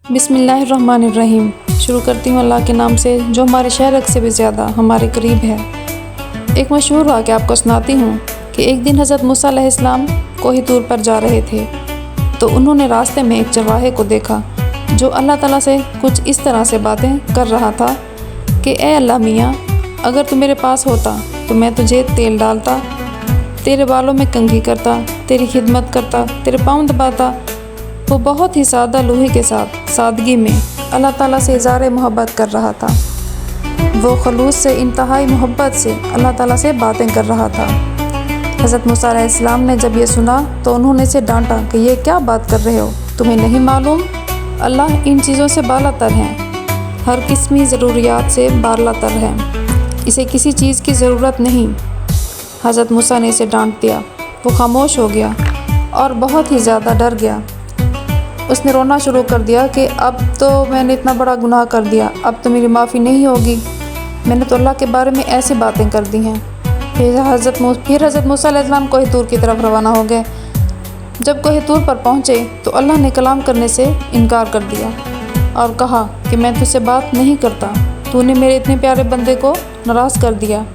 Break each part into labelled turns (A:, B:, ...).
A: बिस्मिल्लाहिर्रहमानिर्रहीम। शुरू करती हूँ अल्लाह के नाम से जो हमारे शहर से भी ज़्यादा हमारे करीब है। एक मशहूर वाक़या आपको सुनाती हूँ कि एक दिन हज़रत मूसा अलैहिस्सलाम कोही तूर पर जा रहे थे तो उन्होंने रास्ते में एक चरवाहे को देखा जो अल्लाह ताला से कुछ इस तरह से बातें कर रहा था कि ए अल्लाह मियाँ, अगर तू मेरे पास होता तो मैं तुझे तेल डालता, तेरे बालों में कंघी करता, तेरी खिदमत करता, तेरे पाँव दबाता। वो बहुत ही सादा लूहे के साथ सादगी में अल्लाह ताला से इज़हार मोहब्बत कर रहा था। वो खलूस से इंतहाई मोहब्बत से अल्लाह ताला से बातें कर रहा था। हज़रत मूसा अलैहिस्सलाम ने जब ये सुना तो उन्होंने इसे डांटा कि ये क्या बात कर रहे हो, तुम्हें नहीं मालूम अल्लाह इन चीज़ों से बालातर हैं, हर किस्मी ज़रूरियात से बालातर हैं, इसे किसी चीज़ की ज़रूरत नहीं। हज़रत मूसा ने इसे डांट दिया। वो खामोश हो गया और बहुत ही ज़्यादा डर गया। उसने रोना शुरू कर दिया कि अब तो मैंने इतना बड़ा गुनाह कर दिया, अब तो मेरी माफ़ी नहीं होगी, मैंने तो अल्लाह के बारे में ऐसी बातें कर दी हैं। फिर हज़रत मूसा अलैहिस्सलाम कोही तूर की तरफ रवाना हो गए। जब कोही तूर पर पहुँचे तो अल्लाह ने कलाम करने से इनकार कर दिया और कहा कि मैं तुझसे बात नहीं करता, तूने मेरे इतने प्यारे बंदे को नाराज़ कर दिया।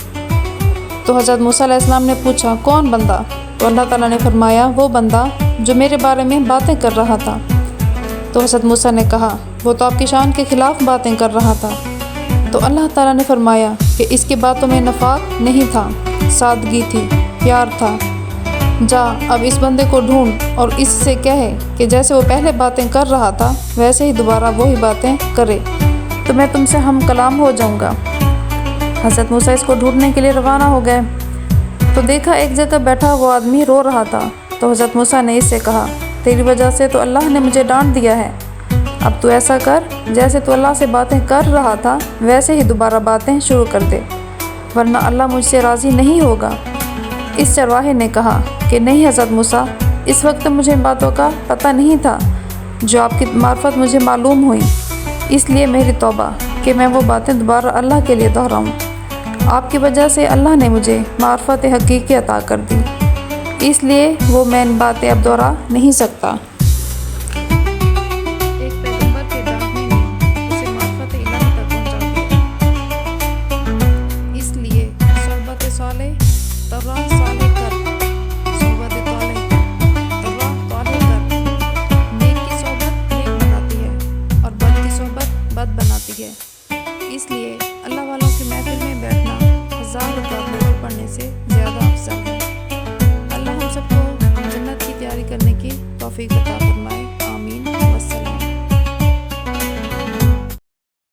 A: तो हज़रत मूसा अलैहिस्सलाम ने पूछा, कौन बंदा? तो अल्लाह ताला ने फरमाया, वो बंदा जो मेरे बारे में बातें कर रहा था। तो हज़रत मूसा ने कहा, वो तो आपकी शान के ख़िलाफ़ बातें कर रहा था। तो अल्लाह ताला ने फरमाया कि इसकी बातों में नफाक नहीं था, सादगी थी, प्यार था। जा अब इस बंदे को ढूंढ और इससे कहे कि जैसे वो पहले बातें कर रहा था वैसे ही दोबारा वही बातें करे तो मैं तुमसे हम कलाम हो जाऊंगा। हज़रत मूसा इसको ढूंढने के लिए रवाना हो गए तो देखा एक जगह बैठा वो आदमी रो रहा था। तो हज़रत मूसा ने इससे कहा, तेरी वजह से तो अल्लाह ने मुझे डांट दिया है, अब तू ऐसा कर जैसे तू अल्लाह से बातें कर रहा था वैसे ही दोबारा बातें शुरू कर दे, वरना अल्लाह मुझसे राज़ी नहीं होगा। इस चरवाहे ने कहा कि नहीं हज़रत मूसा, इस वक्त मुझे इन बातों का पता नहीं था जो आपकी मार्फत मुझे मालूम हुई, इसलिए मेरी तौबा कि मैं वो बातें दोबारा अल्लाह के लिए दोहराऊँ। आपकी वजह से अल्लाह ने मुझे मार्फत हकीकी अता कर दी, इसलिए वो मैं इन बातें अब दोहरा नहीं सकता। एक पैगंबर के डांटने ने उसे मार्फत इलाही तक पहुंचा दिया, इसलिए सोहबत सालेह तर्रा सालेह कर, सोहबत तालेह तर्रा तालेह कर। नेक की सोहबत नेक बनाती है और बद की सोहबत बद बनाती है, इसलिए अल्लाह वालों की महफिल में बैठना 1000 रुकात नमाज़ पढ़ने से ज़्यादा अफजल है। अल्लाह हम सबको जन्नत की तैयारी करने की तौफीक अता